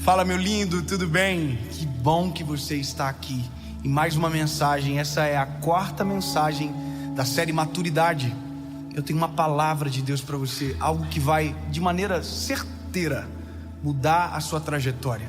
Fala, meu lindo, tudo bem? Que bom que você está aqui. E mais uma mensagem, essa é a 4ª mensagem da série Maturidade. Eu tenho uma palavra de Deus para você, algo que vai, de maneira certeira, mudar a sua trajetória.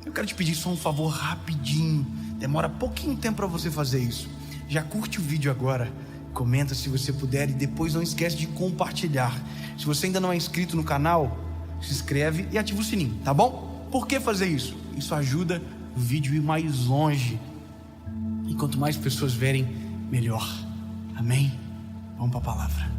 Eu quero te pedir só um favor rapidinho, demora pouquinho tempo para você fazer isso. Já curte o vídeo agora, comenta se você puder e depois não esquece de compartilhar. Se você ainda não é inscrito no canal, se inscreve e ativa o sininho, tá bom? Por que fazer isso? Isso ajuda o vídeo a ir mais longe. E quanto mais pessoas verem, melhor. Amém? Vamos para a palavra.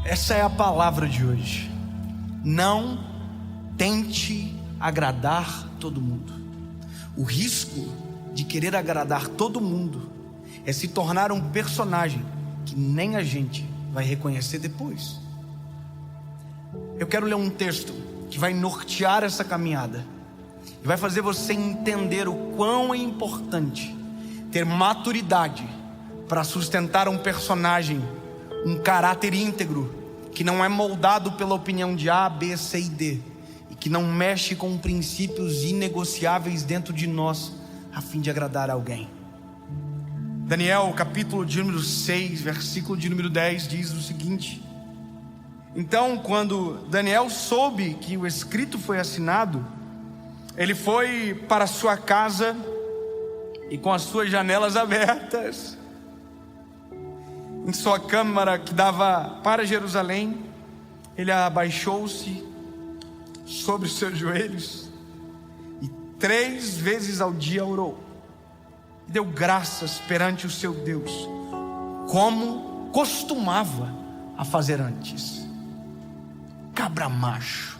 Essa é a palavra de hoje. Não tente agradar todo mundo. O risco de querer agradar todo mundo é se tornar um personagem que nem a gente vai reconhecer depois. Eu quero ler um texto que vai nortear essa caminhada e vai fazer você entender o quão é importante ter maturidade para sustentar um personagem, um caráter íntegro, que não é moldado pela opinião de A, B, C e D, e que não mexe com princípios inegociáveis dentro de nós, a fim de agradar alguém. Daniel, capítulo de número 6, versículo de número 10, diz o seguinte: então, quando Daniel soube que o escrito foi assinado, ele foi para sua casa e, com as suas janelas abertas, em sua câmara que dava para Jerusalém, ele abaixou-se sobre os seus joelhos e 3 vezes ao dia orou e deu graças perante o seu Deus, como costumava a fazer antes. Cabra macho,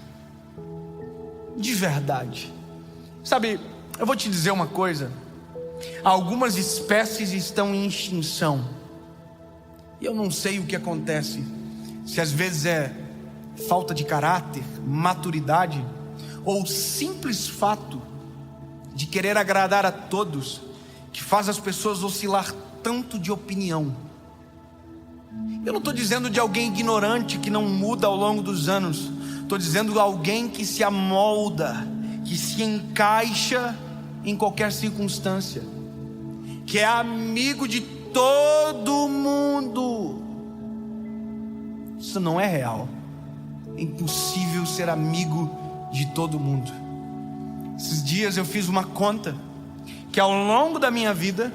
de verdade. Sabe, eu vou te dizer uma coisa: algumas espécies estão em extinção. E eu não sei o que acontece, se às vezes é falta de caráter, maturidade, ou o simples fato de querer agradar a todos, que faz as pessoas oscilar tanto de opinião. Eu não estou dizendo de alguém ignorante que não muda ao longo dos anos. Estou dizendo de alguém que se amolda, que se encaixa em qualquer circunstância, que é amigo de todo mundo. Isso não é real. É impossível ser amigo de todo mundo. Esses dias eu fiz uma conta que ao longo da minha vida,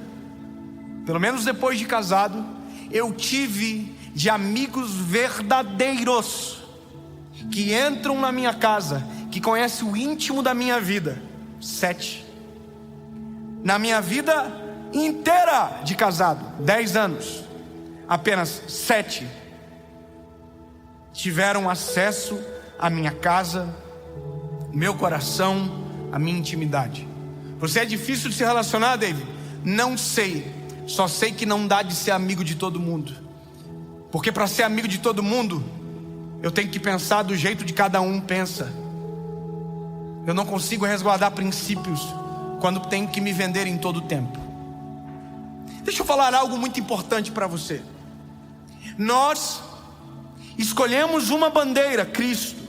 pelo menos depois de casado, eu tive de amigos verdadeiros, que entram na minha casa, que conhecem o íntimo da minha vida, 7. Na minha vida inteira de casado, 10 anos, apenas 7 tiveram acesso à minha casa, meu coração, à minha intimidade. Você é difícil de se relacionar, David? Não sei, só sei que não dá de ser amigo de todo mundo, porque para ser amigo de todo mundo, eu tenho que pensar do jeito de cada um pensa. Eu não consigo resguardar princípios quando tenho que me vender em todo o tempo. Deixa eu falar algo muito importante para você. Nós escolhemos uma bandeira, Cristo.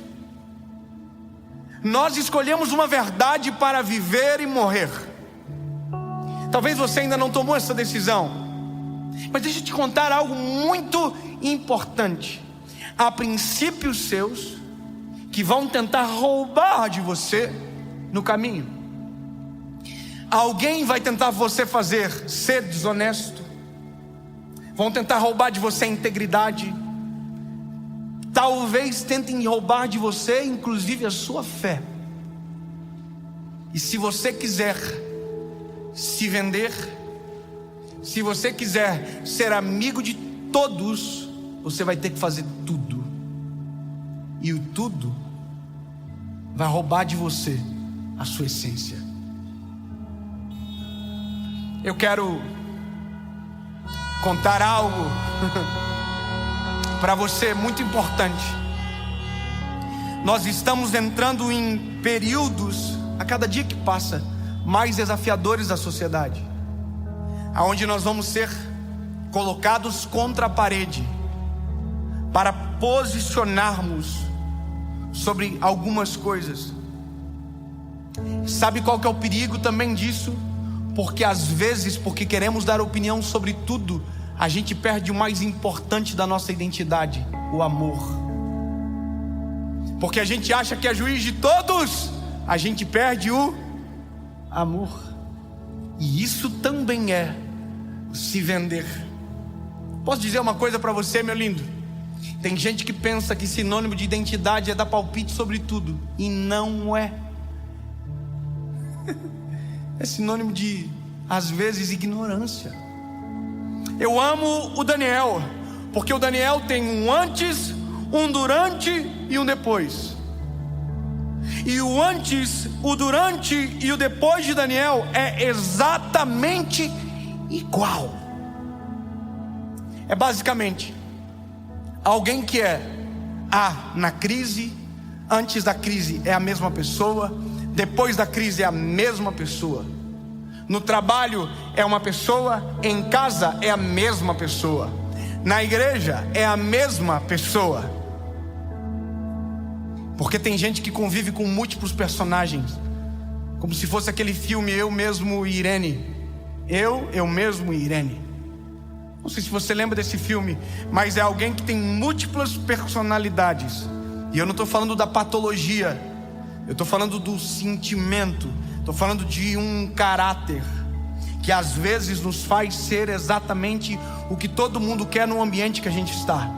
Nós escolhemos uma verdade para viver e morrer. Talvez você ainda não tomou essa decisão, mas deixa eu te contar algo muito importante. Há princípios seus que vão tentar roubar de você no caminho. Alguém vai tentar você fazer ser desonesto, vão tentar roubar de você a integridade, talvez tentem roubar de você inclusive a sua fé. E se você quiser se vender, se você quiser ser amigo de todos, você vai ter que fazer tudo. E o tudo vai roubar de você a sua essência. Eu quero contar algo para você muito importante. Nós estamos entrando em períodos a cada dia que passa, mais desafiadores da sociedade, aonde nós vamos ser colocados contra a parede para posicionarmos sobre algumas coisas. Sabe qual que é o perigo também disso? Porque às vezes, porque queremos dar opinião sobre tudo, a gente perde o mais importante da nossa identidade, o amor. Porque a gente acha que é juiz de todos, a gente perde o amor. E isso também é se vender. Posso dizer uma coisa para você, meu lindo? Tem gente que pensa que sinônimo de identidade é dar palpite sobre tudo, e não é. É sinônimo de, às vezes, ignorância. Eu amo o Daniel, porque o Daniel tem um antes, um durante e um depois. E o antes, o durante e o depois de Daniel é exatamente igual. É basicamente alguém que é na crise, antes da crise é a mesma pessoa, depois da crise é a mesma pessoa. No trabalho é uma pessoa, em casa é a mesma pessoa, na igreja é a mesma pessoa. Porque tem gente que convive com múltiplos personagens, como se fosse aquele filme Eu Mesmo e Irene. Eu mesmo e Irene. Não sei se você lembra desse filme, mas é alguém que tem múltiplas personalidades. E eu não estou falando da patologia, eu estou falando do sentimento, estou falando de um caráter que às vezes nos faz ser exatamente o que todo mundo quer no ambiente que a gente está.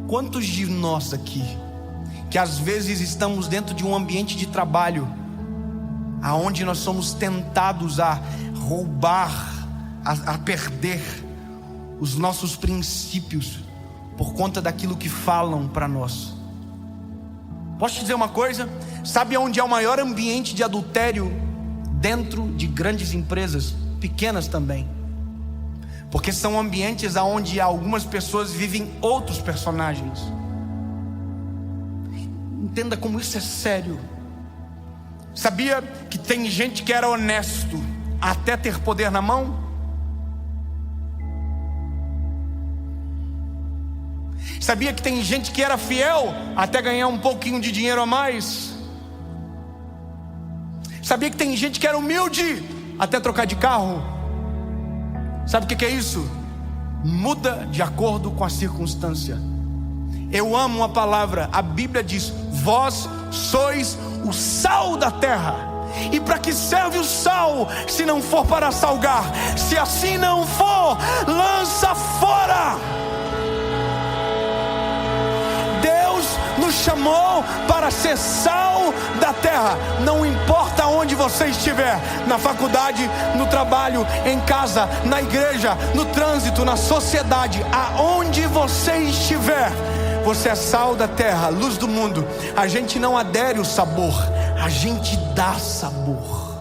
Quantos de nós aqui, que às vezes estamos dentro de um ambiente de trabalho, aonde nós somos tentados a roubar, a perder os nossos princípios por conta daquilo que falam para nós? Posso te dizer uma coisa? Sabe onde é o maior ambiente de adultério? Dentro de grandes empresas, pequenas também. Porque são ambientes onde algumas pessoas vivem outros personagens. Entenda como isso é sério. Sabia que tem gente que era honesto até ter poder na mão? Sabia que tem gente que era fiel até ganhar um pouquinho de dinheiro a mais? Sabia que tem gente que era humilde até trocar de carro? Sabe o que é isso? Muda de acordo com a circunstância. Eu amo uma palavra, a Bíblia diz: vós sois o sal da terra. E para que serve o sal, se não for para salgar? Se assim não for, lança fora. Deus nos chamou para ser sal da terra. Não importa onde você estiver, na faculdade, no trabalho, em casa, na igreja, no trânsito, na sociedade, aonde você estiver, você é sal da terra, luz do mundo. A gente não adere o sabor, a gente dá sabor.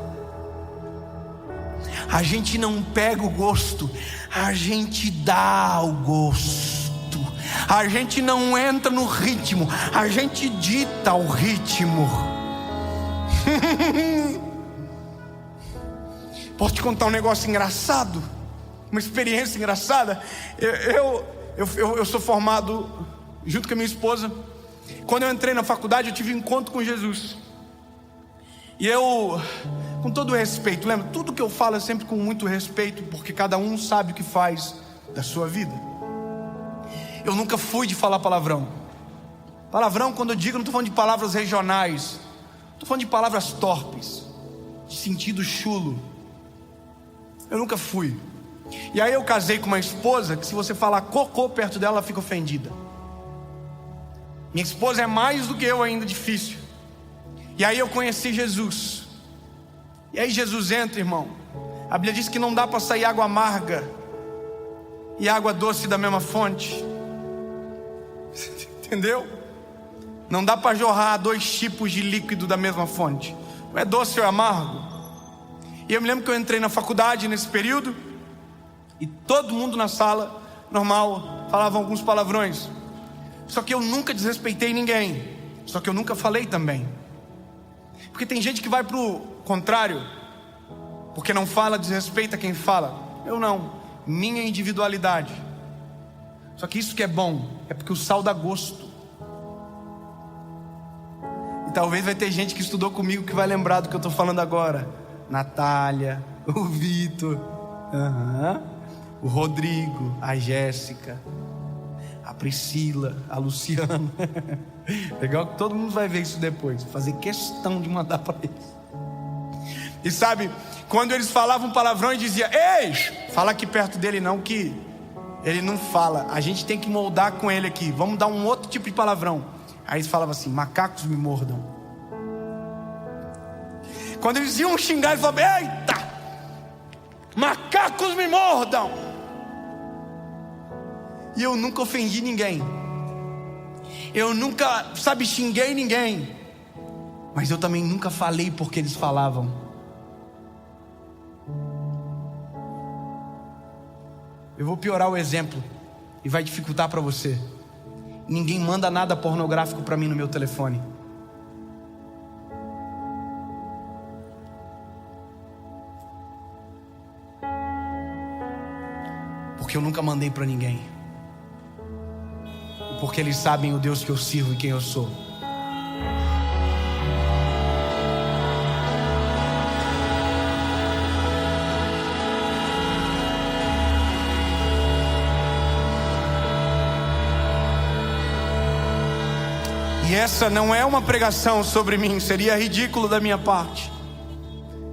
A gente não pega o gosto, a gente dá o gosto. A gente não entra no ritmo, a gente dita o ritmo. Posso te contar um negócio engraçado? Uma experiência engraçada? Eu sou formado junto com a minha esposa. Quando eu entrei na faculdade, eu tive um encontro com Jesus. E eu, com todo respeito, lembra? Tudo que eu falo é sempre com muito respeito, porque cada um sabe o que faz da sua vida. Eu nunca fui de falar palavrão. Palavrão, quando eu digo, não estou falando de palavras regionais, estou falando de palavras torpes, de sentido chulo. Eu nunca fui. E aí eu casei com uma esposa que, se você falar cocô perto dela, ela fica ofendida. Minha esposa é mais do que eu ainda difícil. E aí eu conheci Jesus. E aí Jesus entra, irmão. A Bíblia diz que não dá para sair água amarga e água doce da mesma fonte. Entendeu? Não dá para jorrar dois tipos de líquido da mesma fonte. Não é doce ou é amargo. E eu me lembro que eu entrei na faculdade nesse período, e todo mundo na sala, normal, falava alguns palavrões. Só que eu nunca desrespeitei ninguém. Só que eu nunca falei também. Porque tem gente que vai pro contrário, porque não fala, desrespeita quem fala. Eu não, minha individualidade. Só que isso que é bom, é porque o sal dá gosto. E talvez vai ter gente que estudou comigo que vai lembrar do que eu estou falando agora. Natália, o Vitor, o Rodrigo, a Jéssica, a Priscila, a Luciana. Legal que todo mundo vai ver isso depois. Vou fazer questão de mandar para eles. E sabe, quando eles falavam palavrão e dizia: ei, fala aqui perto dele não, que ele não fala. A gente tem que moldar com ele aqui. Vamos dar um outro tipo de palavrão. Aí eles falavam assim: macacos me mordam. Quando eles iam xingar, eles falavam: eita, macacos me mordam. E eu nunca ofendi ninguém. Eu nunca, xinguei ninguém. Mas eu também nunca falei porque eles falavam. Eu vou piorar o exemplo e vai dificultar para você. Ninguém manda nada pornográfico para mim no meu telefone. Porque eu nunca mandei para ninguém. E porque eles sabem o Deus que eu sirvo e quem eu sou. E essa não é uma pregação sobre mim, seria ridículo da minha parte.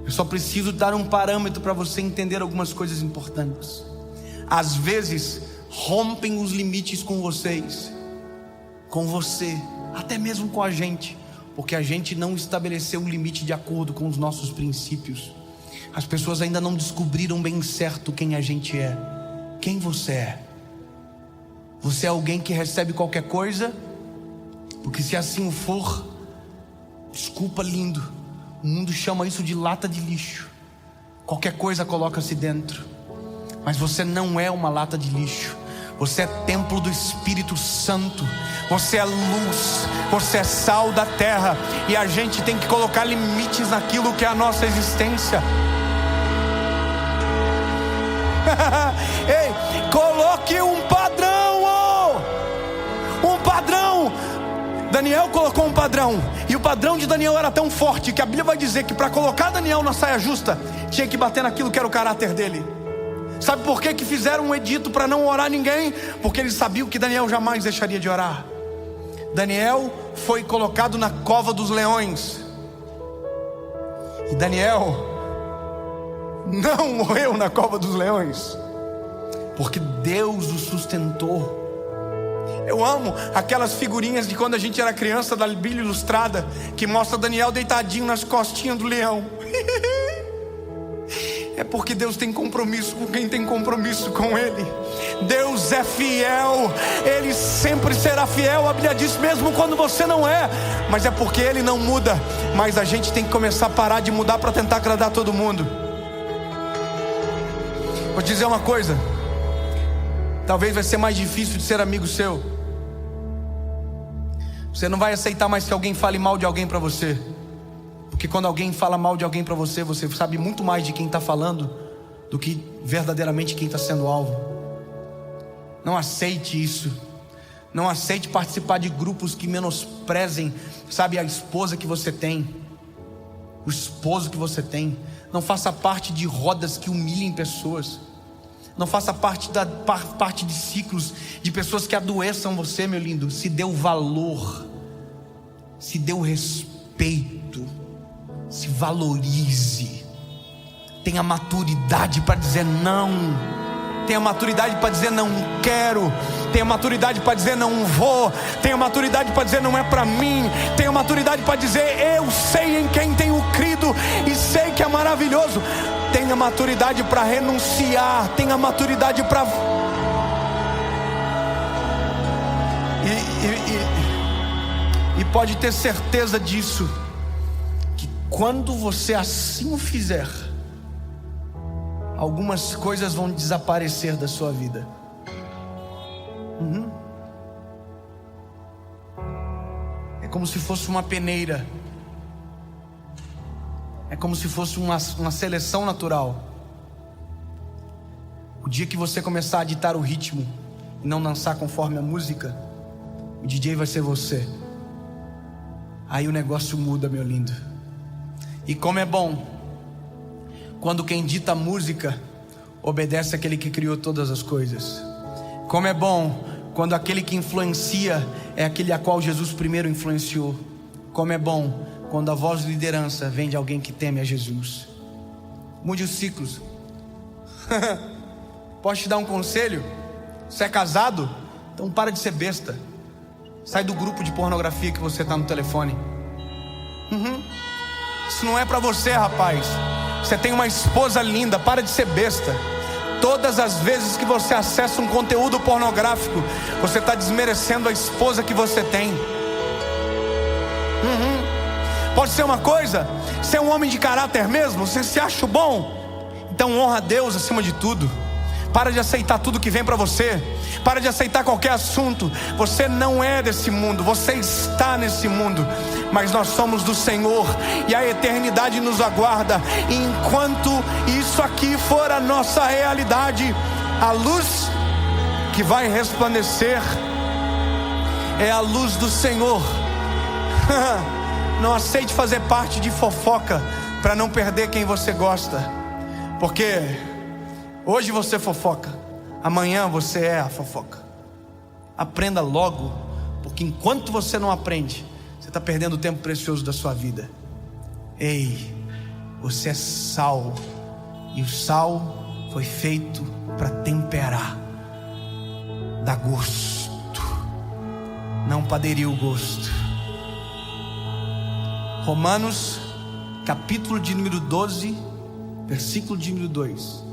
Eu só preciso dar um parâmetro para você entender algumas coisas importantes. Às vezes, rompem os limites com vocês, com você, até mesmo com a gente, porque a gente não estabeleceu um limite de acordo com os nossos princípios. As pessoas ainda não descobriram bem certo quem a gente é. Quem você é? Você é alguém que recebe qualquer coisa? Porque se assim for, desculpa, lindo, o mundo chama isso de lata de lixo. Qualquer coisa coloca-se dentro. Mas você não é uma lata de lixo. Você é templo do Espírito Santo. Você é luz. Você é sal da terra. E a gente tem que colocar limites naquilo que é a nossa existência. Ei, coloque um padrão. Um padrão. Daniel colocou um padrão, e o padrão de Daniel era tão forte que a Bíblia vai dizer que para colocar Daniel na saia justa, tinha que bater naquilo que era o caráter dele. Sabe por que fizeram um edito para não orar ninguém? Porque eles sabiam que Daniel jamais deixaria de orar. Daniel foi colocado na cova dos leões, e Daniel não morreu na cova dos leões, porque Deus o sustentou. Eu amo aquelas figurinhas de quando a gente era criança da Bíblia Ilustrada, que mostra Daniel deitadinho nas costinhas do leão. É porque Deus tem compromisso com quem tem compromisso com Ele. Deus é fiel, Ele sempre será fiel. A Bíblia diz mesmo quando você não é. Mas é porque Ele não muda. Mas a gente tem que começar a parar de mudar para tentar agradar todo mundo. Vou te dizer uma coisa. Talvez vai ser mais difícil de ser amigo seu. Você não vai aceitar mais que alguém fale mal de alguém para você. Porque quando alguém fala mal de alguém para você, você sabe muito mais de quem está falando do que verdadeiramente quem está sendo alvo. Não aceite isso. Não aceite participar de grupos que menosprezem, sabe, a esposa que você tem, o esposo que você tem. Não faça parte de rodas que humilhem pessoas. Não faça parte de ciclos de pessoas que adoeçam você, meu lindo. Se dê o valor, se dê o respeito, se valorize. Tenha maturidade para dizer não. Tenha maturidade para dizer não quero. Tenha maturidade para dizer não vou. Tenha maturidade para dizer não é para mim. Tenha maturidade para dizer eu sei em quem tenho crido e sei que é maravilhoso. Tenha maturidade para renunciar. Tenha maturidade para... E pode ter certeza disso, que quando você assim o fizer, algumas coisas vão desaparecer da sua vida. É como se fosse uma peneira é como se fosse uma seleção natural. O dia que você começar a ditar o ritmo e não dançar conforme a música, o DJ vai ser você. Aí o negócio muda, meu lindo. E como é bom quando quem dita a música obedece àquele que criou todas as coisas. Como é bom quando aquele que influencia é aquele a qual Jesus primeiro influenciou. Como é bom quando a voz de liderança vem de alguém que teme a Jesus. Mude os ciclos. Posso te dar um conselho? Você é casado? Então para de ser besta. Sai do grupo de pornografia que você está no telefone. Isso não é para você, rapaz. Você tem uma esposa linda, para de ser besta. Todas as vezes que você acessa um conteúdo pornográfico, você está desmerecendo a esposa que você tem. Pode ser uma coisa, você é um homem de caráter mesmo, você se acha bom, então honra a Deus acima de tudo. Para de aceitar tudo que vem para você. Para de aceitar qualquer assunto. Você não é desse mundo, você está nesse mundo, mas nós somos do Senhor, e a eternidade nos aguarda. E enquanto isso aqui for a nossa realidade, a luz que vai resplandecer é a luz do Senhor. Não aceite fazer parte de fofoca para não perder quem você gosta, porque hoje você fofoca, amanhã você é a fofoca. Aprenda logo, porque enquanto você não aprende, você está perdendo o tempo precioso da sua vida. Ei, você é sal, e o sal foi feito para temperar. Dá gosto, não para aderir o gosto. Romanos, capítulo de número 12, versículo de número 2.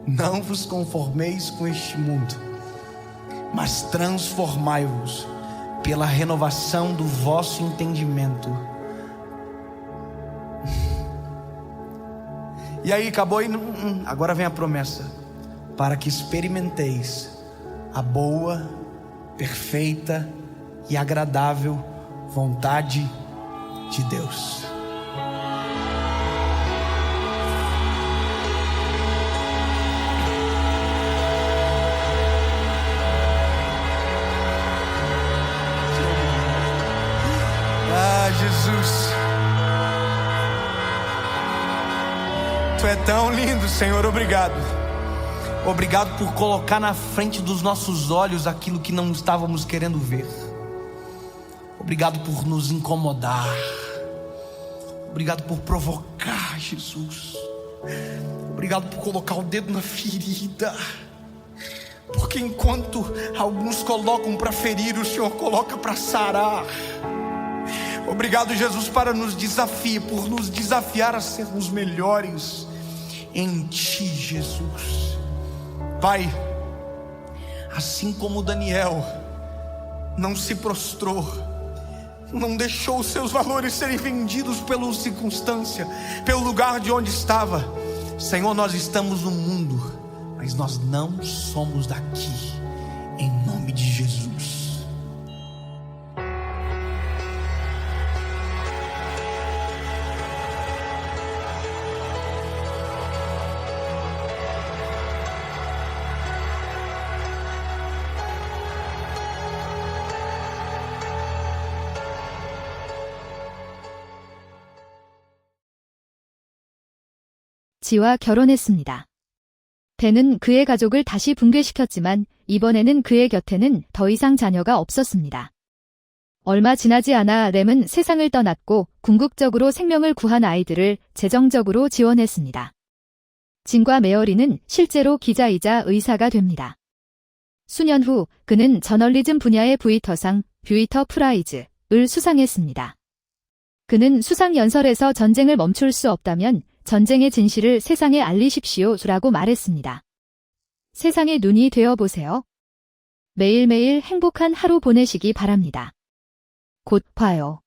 Não vos conformeis com este mundo, mas transformai-vos pela renovação do vosso entendimento. E aí, acabou aí? Agora vem a promessa: para que experimenteis a boa, perfeita e agradável vontade de Deus. Jesus, Tu é tão lindo, Senhor. Obrigado. Obrigado por colocar na frente dos nossos olhos aquilo que não estávamos querendo ver. Obrigado por nos incomodar. Obrigado por provocar, Jesus. Obrigado por colocar o dedo na ferida, porque enquanto alguns colocam para ferir, o Senhor coloca para sarar. Obrigado, Jesus, por nos desafiar a sermos melhores em Ti, Jesus. Pai, assim como Daniel não se prostrou, não deixou os seus valores serem vendidos pela circunstância, pelo lugar de onde estava. Senhor, nós estamos no mundo, mas nós não somos daqui, em nome de Jesus. 지와 결혼했습니다. 벤은 그의 가족을 다시 붕괴시켰지만 이번에는 그의 곁에는 더 이상 자녀가 없었습니다. 얼마 지나지 않아 램은 세상을 떠났고 궁극적으로 생명을 구한 아이들을 재정적으로 지원했습니다. 진과 메어리는 실제로 기자이자 의사가 됩니다. 수년 후 그는 저널리즘 분야의 부이터상 뷰이터 프라이즈를 수상했습니다. 그는 수상 연설에서 전쟁을 멈출 수 없다면 전쟁의 진실을 세상에 알리십시오라고 말했습니다. 세상의 눈이 되어보세요. 매일매일 행복한 하루 보내시기 바랍니다. 곧 봐요.